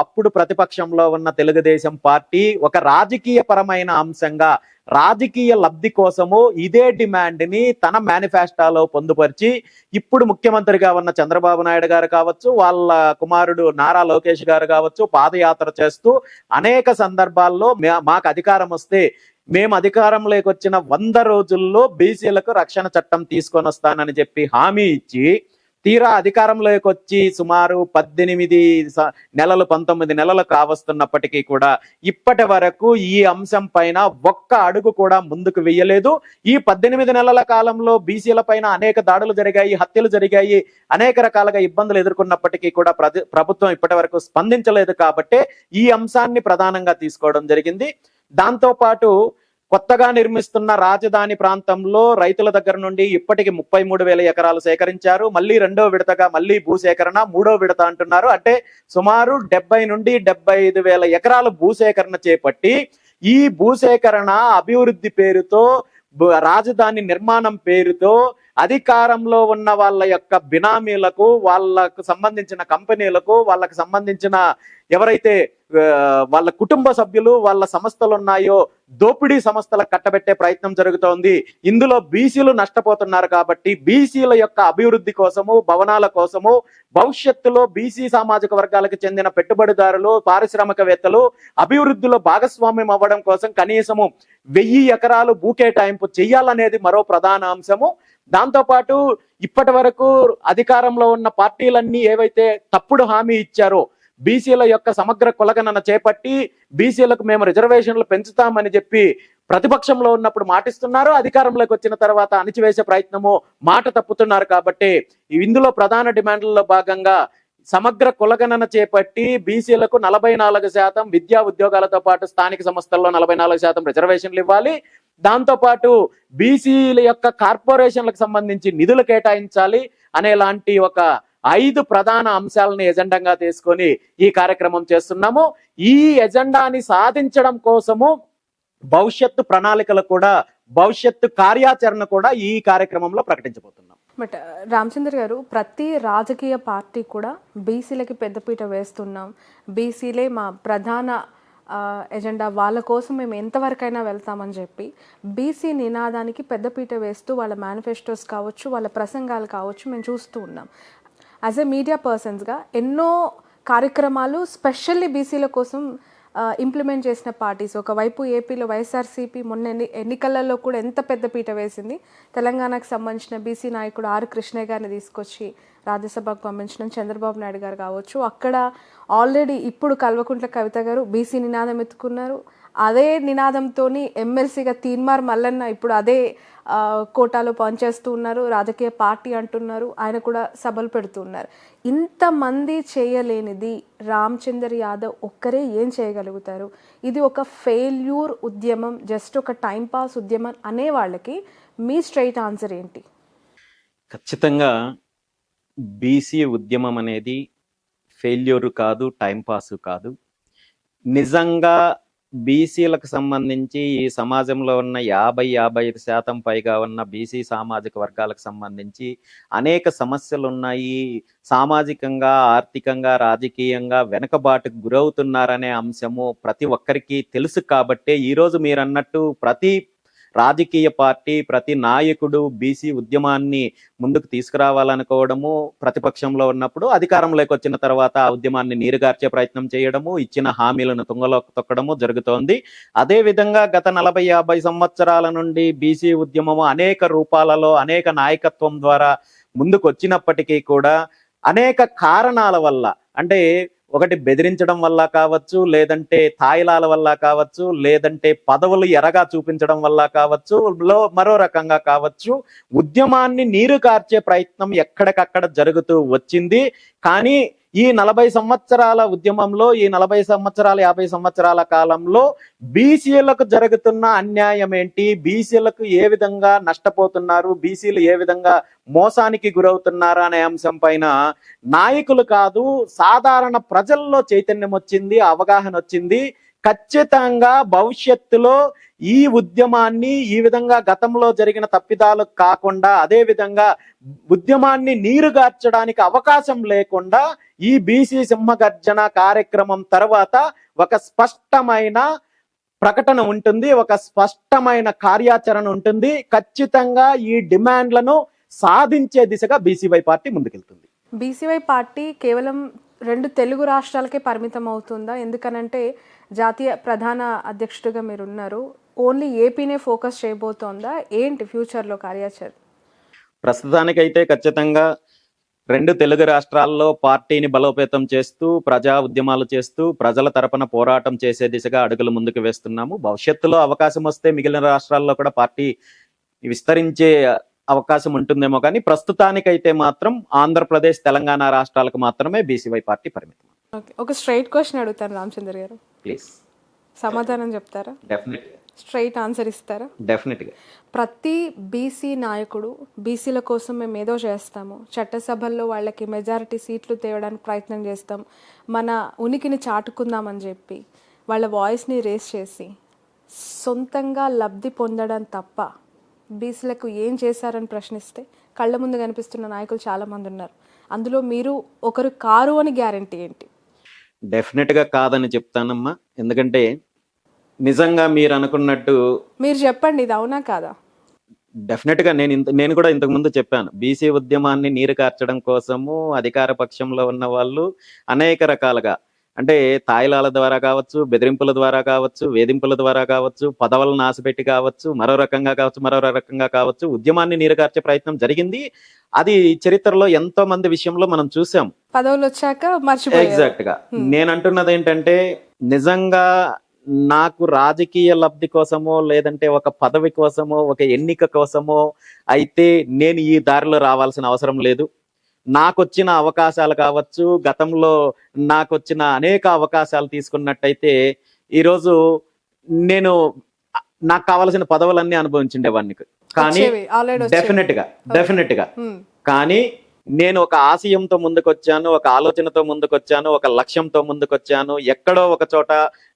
అప్పుడు ప్రతిపక్షంలో ఉన్న తెలుగుదేశం పార్టీ ఒక రాజకీయ పరమైన అంశంగా రాజకీయ లబ్ధి కోసము ఇదే డిమాండ్ ని తన మేనిఫెస్టోలో పొందుపరిచి ఇప్పుడు ముఖ్యమంత్రిగా ఉన్న చంద్రబాబు నాయుడు గారు కావచ్చు, వాళ్ళ కుమారుడు నారా లోకేష్ గారు కావచ్చు, పాదయాత్ర చేస్తూ అనేక సందర్భాల్లో మాకు అధికారం వస్తే మేము అధికారంలోకి వచ్చిన 100 రోజుల్లో బీసీలకు రక్షణ చట్టం తీసుకొని వస్తానని చెప్పి హామీ ఇచ్చి తీరా అధికారంలోకి వచ్చి సుమారు 18 నెలలు 19 నెలలు కావస్తున్నప్పటికీ కూడా ఇప్పటి వరకు ఈ అంశం పైన ఒక్క అడుగు కూడా ముందుకు వెయ్యలేదు. ఈ 18 నెలల కాలంలో బీసీల పైన అనేక దాడులు జరిగాయి, హత్యలు జరిగాయి, అనేక రకాలుగా ఇబ్బందులు ఎదుర్కొన్నప్పటికీ కూడా ప్రభుత్వం ఇప్పటి వరకు స్పందించలేదు. కాబట్టే ఈ అంశాన్ని ప్రధానంగా తీసుకోవడం జరిగింది. దాంతో పాటు కొత్తగా నిర్మిస్తున్న రాజధాని ప్రాంతంలో రైతుల దగ్గర నుండి ఇప్పటికి 33,000 ఎకరాలు సేకరించారు. మళ్ళీ రెండో విడతగా మళ్ళీ భూసేకరణ, మూడో విడత అంటున్నారు. అంటే సుమారు 70 నుండి 75,000 ఎకరాలు భూసేకరణ చేపట్టి ఈ భూసేకరణ అభివృద్ధి పేరుతో, రాజధాని నిర్మాణం పేరుతో అధికారంలో ఉన్న వాళ్ళ యొక్క బినామీలకు, వాళ్ళకు సంబంధించిన కంపెనీలకు, వాళ్ళకు సంబంధించిన ఎవరైతే వాళ్ళ కుటుంబ సభ్యులు, వాళ్ళ సంస్థలు ఉన్నాయో దోపిడీ సంస్థలకు కట్టబెట్టే ప్రయత్నం జరుగుతోంది. ఇందులో బీసీలు నష్టపోతున్నారు. కాబట్టి బీసీల యొక్క అభివృద్ధి కోసము, భవనాల కోసము, భవిష్యత్తులో బీసీ సామాజిక వర్గాలకు చెందిన పెట్టుబడిదారులు, పారిశ్రామికవేత్తలు అభివృద్ధిలో భాగస్వామ్యం అవ్వడం కోసం కనీసము 1000 ఎకరాలు భూ కేటాయింపు చెయ్యాలనేది మరో ప్రధాన అంశము. దాంతోపాటు ఇప్పటి వరకు అధికారంలో ఉన్న పార్టీలన్నీ ఏవైతే తప్పుడు హామీ ఇచ్చారో, బీసీల యొక్క సమగ్ర కులగణన చేపట్టి బీసీలకు మేము రిజర్వేషన్లు పెంచుతామని చెప్పి ప్రతిపక్షంలో ఉన్నప్పుడు మాటిస్తున్నారు, అధికారంలోకి వచ్చిన తర్వాత అణిచివేసే ప్రయత్నము మాట తప్పుతున్నారు. కాబట్టి ఇందులో ప్రధాన డిమాండ్లలో భాగంగా సమగ్ర కులగణన చేపట్టి బీసీలకు 44% విద్యా ఉద్యోగాలతో పాటు స్థానిక సంస్థల్లో 44% రిజర్వేషన్లు ఇవ్వాలి. దాంతో పాటు బీసీల యొక్క కార్పొరేషన్లకు సంబంధించి నిధులు కేటాయించాలి అనేలాంటి ఒక 5 ప్రధాన అంశాలను ఎజెండాగా తీసుకొని ఈ కార్యక్రమం చేస్తున్నాము. ఈ ఎజెండాని సాధించడం కోసము భవిష్యత్తు ప్రణాళికలు కూడా, భవిష్యత్తు కార్యాచరణ కూడా ఈ కార్యక్రమంలో ప్రకటించబోతున్నాం. బట్ రామచంద్ర గారు, ప్రతి రాజకీయ పార్టీ కూడా బీసీలకి పెద్దపీట వేస్తున్నాం, బీసీలే మా ప్రధాన ఎజెండా, వాళ్ళ కోసం మేము ఎంతవరకైనా వెళ్తామని చెప్పి బీసీ నినాదానికి పెద్దపీట వేస్తూ వాళ్ళ మేనిఫెస్టోస్ కావచ్చు, వాళ్ళ ప్రసంగాలు కావచ్చు మేము చూస్తూ ఉన్నాం. యాజ్ ఎ మీడియా పర్సన్స్గా ఎన్నో కార్యక్రమాలు స్పెషల్లీ బీసీల కోసం ఇంప్లిమెంట్ చేసిన పార్టీస్. ఒకవైపు ఏపీలో వైఎస్ఆర్సీపీ మొన్న ఎన్నికలలో కూడా ఎంత పెద్దపీట వేసింది. తెలంగాణకు సంబంధించిన బీసీ నాయకుడు ఆర్ కృష్ణయ్య గారిని తీసుకొచ్చి రాజ్యసభకు పంపించడం, చంద్రబాబు నాయుడు గారు కావచ్చు. అక్కడ ఆల్రెడీ ఇప్పుడు కల్వకుంట్ల కవిత గారు బీసీ నినాదం ఎత్తుకున్నారు. అదే నినాదంతో ఎమ్మెల్సీగా తీన్మార్ మల్లన్న ఇప్పుడు అదే కోటాలో పనిచేస్తూ ఉన్నారు, రాజకీయ పార్టీ అంటున్నారు, ఆయన కూడా సభలు పెడుతున్నారు. ఇంతమంది చేయలేనిది రామచందర్ యాదవ్ ఒక్కరే ఏం చేయగలుగుతారు? ఇది ఒక ఫెయిల్యూర్ ఉద్యమం, జస్ట్ ఒక టైంపాస్ ఉద్యమం అనే వాళ్ళకి మీ స్ట్రైట్ ఆన్సర్ ఏంటి? ఖచ్చితంగా బీసీ ఉద్యమం అనేది ఫెయిల్యూర్ కాదు, టైంపాస్ కాదు. నిజంగా బీసీలకు సంబంధించి ఈ సమాజంలో ఉన్న 50-55% పైగా ఉన్న బీసీ సామాజిక వర్గాలకు సంబంధించి అనేక సమస్యలు ఉన్నాయి. సామాజికంగా, ఆర్థికంగా, రాజకీయంగా వెనుకబాటుకు గురవుతున్నారనే అంశము ప్రతి ఒక్కరికి తెలుసు. కాబట్టే ఈరోజు మీరు అన్నట్టు ప్రతి రాజకీయ పార్టీ, ప్రతి నాయకుడు బీసీ ఉద్యమాన్ని ముందుకు తీసుకురావాలనుకోవడము, ప్రతిపక్షంలో ఉన్నప్పుడు అధికారంలోకి వచ్చిన తర్వాత ఆ ఉద్యమాన్ని నీరుగార్చే ప్రయత్నం చేయడము, ఇచ్చిన హామీలను తుంగలోకి తొక్కడము జరుగుతోంది. అదే విధంగా గత 40-50 సంవత్సరాల నుండి బీసీ ఉద్యమము అనేక రూపాలలో, అనేక నాయకత్వం ద్వారా ముందుకు వచ్చినప్పటికీ కూడా అనేక కారణాల వల్ల, అంటే ఒకటి బెదిరించడం వల్ల కావచ్చు, లేదంటే తాయిలాల వల్ల కావచ్చు, లేదంటే పదవులు ఎరగా చూపించడం వల్ల కావచ్చు, మరో రకంగా కావచ్చు, ఉద్యమాన్ని నీరు కార్చే ప్రయత్నం ఎక్కడికక్కడ జరుగుతూ వచ్చింది. కానీ ఈ 40 సంవత్సరాల ఉద్యమంలో, ఈ 40 సంవత్సరాల 50 సంవత్సరాల కాలంలో బీసీలకు జరుగుతున్న అన్యాయం ఏంటి, బీసీలకు ఏ విధంగా నష్టపోతున్నారు, బీసీలు ఏ విధంగా మోసానికి గురవుతున్నారు అనే అంశం పైన నాయకులు కాదు, సాధారణ ప్రజల్లో చైతన్యం వచ్చింది, అవగాహన వచ్చింది. ఖచ్చితంగా భవిష్యత్తులో ఈ ఉద్యమాన్ని ఈ విధంగా గతంలో జరిగిన తప్పిదాలు కాకుండా అదే విధంగా ఉద్యమాన్ని నీరుగార్చడానికి అవకాశం లేకుండా ఈ బీసీ సింహగర్జన కార్యక్రమం తర్వాత ఒక స్పష్టమైన ప్రకటన ఉంటుంది, ఒక స్పష్టమైన కార్యాచరణ ఉంటుంది. ఖచ్చితంగా ఈ డిమాండ్లను సాధించే దిశగా బీసీవై పార్టీ ముందుకెళ్తుంది. బీసీవై పార్టీ కేవలం 2 తెలుగు రాష్ట్రాలకే పరిమితం అవుతుందా? ఎందుకనంటే జాతీయ ప్రధాన అధ్యక్షుడిగా మీరు ఉన్నారు. ఓన్లీ ఏపీనే ఫోకస్ చేయబోతోందా? ఏంటి ఫ్యూచర్లో కార్యాచరణ? ప్రస్తుతానికైతే ఖచ్చితంగా 2 తెలుగు రాష్ట్రాల్లో పార్టీని బలోపేతం చేస్తూ ప్రజా ఉద్యమాలు చేస్తూ ప్రజల తరపున పోరాటం చేసే దిశగా అడుగులు ముందుకు వేస్తున్నాము. భవిష్యత్తులో అవకాశం వస్తే మిగిలిన రాష్ట్రాల్లో కూడా పార్టీ విస్తరించే అవకాశం ఉంటుందేమో, కానీ ప్రస్తుతానికైతే మాత్రం ఆంధ్రప్రదేశ్ తెలంగాణ రాష్ట్రాలకు మాత్రమే బీసీవై పార్టీ పరిమితం. ఓకే, ఒక స్ట్రైట్ క్వశ్చన్ అడుగుతాను రామచంద్ర గారు, ప్లీజ్. సమాధానం చెప్తారా? డెఫినెట్గా. స్ట్రైట్ ఆన్సర్ ఇస్తారా? డెఫినెట్గా. ప్రతి బీసీ నాయకుడు బీసీల కోసం మేము ఏదో చేస్తాము, చట్టసభల్లో వాళ్ళకి మెజారిటీ సీట్లు తేవడానికి ప్రయత్నం చేస్తాం, మన ఉనికిని చాటుకుందామని చెప్పి వాళ్ళ వాయిస్ని రేస్ చేసి సొంతంగా లబ్ధి పొందడం తప్ప బీసీలకు ఏం చేశారని ప్రశ్నిస్తే కళ్ళ ముందు కనిపిస్తున్న నాయకులు చాలామంది ఉన్నారు. అందులో మీరు ఒకరు కారు అని గ్యారంటీ ఏంటి? డెఫినెట్గా కాదని చెప్తానమ్మా. ఎందుకంటే నిజంగా మీరు అనుకున్నట్టు మీరు చెప్పండి, ఇది అవునా కాదా? డెఫినెట్గా నేను కూడా ఇంతకు ముందు చెప్పాను, బీసీ ఉద్యమాన్ని నీరు కార్చడం కోసము అధికార పక్షంలో ఉన్న వాళ్ళు అనేక రకాలుగా, అంటే తాయిలాల ద్వారా కావచ్చు, బెదిరింపుల ద్వారా కావచ్చు, వేధింపుల ద్వారా కావచ్చు, పదవులను ఆశపెట్టి కావచ్చు, మరో రకంగా కావచ్చు ఉద్యమాన్ని నీరుగార్చే ప్రయత్నం జరిగింది. అది చరిత్రలో ఎంతో మంది విషయంలో మనం చూసాం. పదవులు వచ్చాక మర్చిపోయారు. ఎగ్జాక్ట్ గా నేను అంటున్నది ఏంటంటే, నిజంగా నాకు రాజకీయ లబ్ధి కోసమో లేదంటే ఒక పదవి కోసమో ఒక ఎన్నిక కోసమో అయితే నేను ఈ దారిలో రావాల్సిన అవసరం లేదు. నాకొచ్చిన అవకాశాలు కావచ్చు, గతంలో నాకొచ్చిన అనేక అవకాశాలు తీసుకున్నట్టయితే ఈరోజు నేను నాకు కావాల్సిన పదవులన్నీ అనుభవించిండేవాడిని. కానీ డెఫినెట్ గా కానీ నేను ఒక ఆశయంతో ముందుకొచ్చాను, ఒక ఆలోచనతో ముందుకొచ్చాను, ఒక లక్ష్యంతో ముందుకొచ్చాను. ఎక్కడో ఒక చోట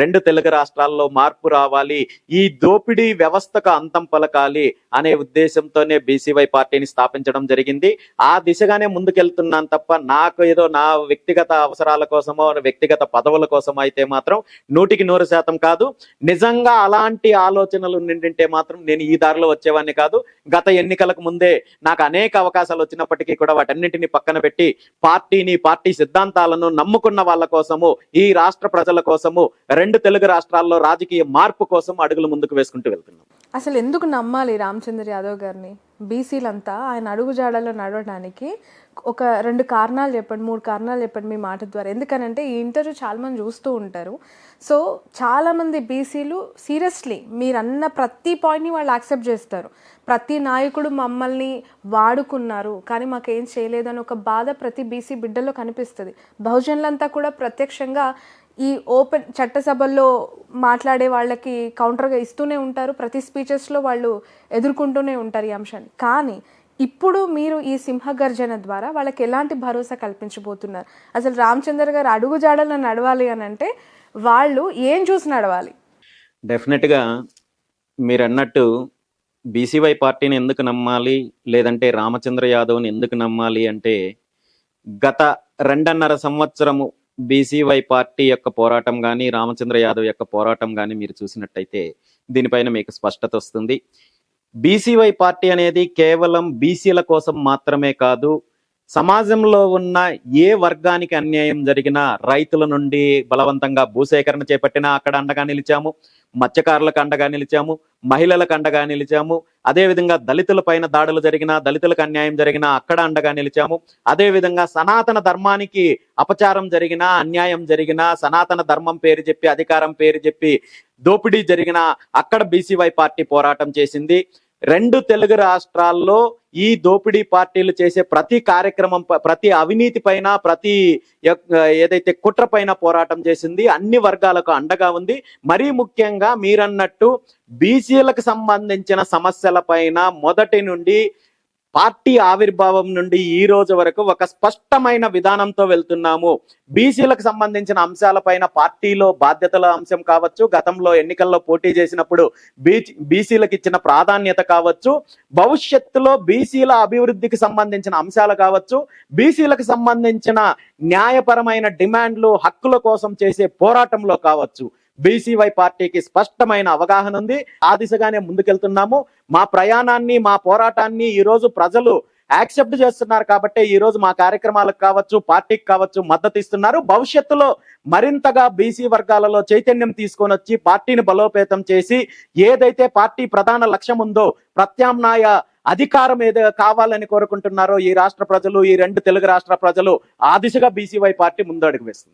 2 తెలుగు రాష్ట్రాల్లో మార్పు రావాలి, ఈ దోపిడీ వ్యవస్థకు అంతం పలకాలి అనే ఉద్దేశంతోనే బీసీవై పార్టీని స్థాపించడం జరిగింది. ఆ దిశగానే ముందుకెళ్తున్నాను తప్ప నాకు ఏదో నా వ్యక్తిగత అవసరాల కోసమో వ్యక్తిగత పదవుల కోసమో అయితే మాత్రం 100% కాదు. నిజంగా అలాంటి ఆలోచనలు నిండింటే మాత్రం నేను ఈ దారిలో వచ్చేవాడిని కాదు. గత ఎన్నికలకు ముందే నాకు అనేక అవకాశాలు వచ్చినప్పటికీ కూడా వాటన్నింటినీ పక్కన పెట్టి పార్టీ సిద్ధాంతాలను నమ్ముకున్న వాళ్ళ కోసము, ఈ రాష్ట్ర ప్రజల కోసము 2 తెలుగు రాష్ట్రాల్లో రాజకీయ మార్పు కోసం అడుగులు ముందుకు వేసుకుంటూ వెళ్తున్నాం. అసలు ఎందుకు నమ్మాలి రామచంద్ర యాదవ్ గారిని? బీసీలంతా ఆయన అడుగుజాడలో నడవడానికి ఒక 2 కారణాలు చెప్పండి, 3 కారణాలు చెప్పండి మీ మాట ద్వారా. ఎందుకనంటే ఈ ఇంటర్వ్యూ చాలా మంది చూస్తూ ఉంటారు. సో చాలామంది బీసీలు సీరియస్లీ మీరు అన్న ప్రతి పాయింట్ని వాళ్ళు యాక్సెప్ట్ చేస్తారు. ప్రతి నాయకుడు మమ్మల్ని వాడుకున్నారు కానీ మాకేం చేయలేదని ఒక బాధ ప్రతి బీసీ బిడ్డలో కనిపిస్తుంది. బహుజనులంతా కూడా ప్రత్యక్షంగా ఈ ఓపెన్ చట్టసభల్లో మాట్లాడే వాళ్ళకి కౌంటర్గా ఇస్తూనే ఉంటారు, ప్రతి స్పీచెస్లో వాళ్ళు ఎదుర్కొంటూనే ఉంటారు ఈ అంశాన్ని. కానీ ఇప్పుడు మీరు ఈ సింహగర్జన ద్వారా వాళ్ళకి ఎలాంటి భరోసా కల్పించబోతున్నారు? అసలు రామచంద్ర గారు అడుగుజాడల్లో నడవాలి అని అంటే వాళ్ళు ఏం చూసి నడవాలి? డెఫినెట్గా మీరు అన్నట్టు బీసీవై పార్టీని ఎందుకు నమ్మాలి, లేదంటే రామచంద్ర యాదవ్ని ఎందుకు నమ్మాలి అంటే, గత 2.5 సంవత్సరము బీసీవై పార్టీ యొక్క పోరాటం కానీ రామచంద్ర యాదవ్ యొక్క పోరాటం కానీ మీరు చూసినట్టయితే దీనిపైన మీకు స్పష్టత వస్తుంది. బీసీవై పార్టీ అనేది కేవలం బీసీల కోసం మాత్రమే కాదు, సమాజంలో ఉన్న ఏ వర్గానికి అన్యాయం జరిగినా, రైతుల నుండి బలవంతంగా భూసేకరణ చేపట్టినా అక్కడ అండగా నిలిచాము, మత్స్యకారులకు అండగా నిలిచాము, మహిళలకు అండగా నిలిచాము, అదేవిధంగా దళితుల పైన దాడులు జరిగినా, దళితులకు అన్యాయం జరిగినా అక్కడ అండగా నిలిచాము, అదేవిధంగా సనాతన ధర్మానికి అపచారం జరిగినా, అన్యాయం జరిగినా, సనాతన ధర్మం పేరు చెప్పి అధికారం పేరు చెప్పి దోపిడీ జరిగినా అక్కడ బీసీవై పార్టీ పోరాటం చేసింది. 2 తెలుగు రాష్ట్రాల్లో ఈ దోపిడీ పార్టీలు చేసే ప్రతి కార్యక్రమం, ప్రతి అవినీతి పైన, ప్రతి ఏదైతే కుట్ర పైన పోరాటం చేసింది. అన్ని వర్గాలకు అండగా ఉంది. మరీ ముఖ్యంగా మీరన్నట్టు బీసీలకు సంబంధించిన సమస్యల పైన మొదటి నుండి పార్టీ ఆవిర్భావం నుండి ఈ రోజు వరకు ఒక స్పష్టమైన విధానంతో వెళ్తున్నాము. బీసీలకు సంబంధించిన అంశాలపైన పార్టీలో బాధ్యతల అంశం కావచ్చు, గతంలో ఎన్నికల్లో పోటీ చేసినప్పుడు బీసీలకు ఇచ్చిన ప్రాధాన్యత కావచ్చు, భవిష్యత్తులో బీసీల అభివృద్ధికి సంబంధించిన అంశాలు కావచ్చు, బీసీలకు సంబంధించిన న్యాయపరమైన డిమాండ్లు హక్కుల కోసం చేసే పోరాటంలో కావచ్చు, బీసీవై పార్టీకి స్పష్టమైన అవగాహన ఉంది. ఆ దిశగానే ముందుకెళ్తున్నాము. మా ప్రయాణాన్ని, మా పోరాటాన్ని ఈ రోజు ప్రజలు యాక్సెప్ట్ చేస్తున్నారు కాబట్టి ఈ రోజు మా కార్యక్రమాలకు కావచ్చు, పార్టీకి కావచ్చు మద్దతు ఇస్తున్నారు. భవిష్యత్తులో మరింతగా బీసీ వర్గాలలో చైతన్యం తీసుకొని వచ్చి పార్టీని బలోపేతం చేసి ఏదైతే పార్టీ ప్రధాన లక్ష్యం ఉందో, ప్రత్యామ్నాయ అధికారం ఏదో కావాలని కోరుకుంటున్నారో ఈ రాష్ట్ర ప్రజలు, ఈ 2 తెలుగు రాష్ట్ర ప్రజలు, ఆ దిశగా బీసీవై పార్టీ ముందడుగు వేస్తుంది.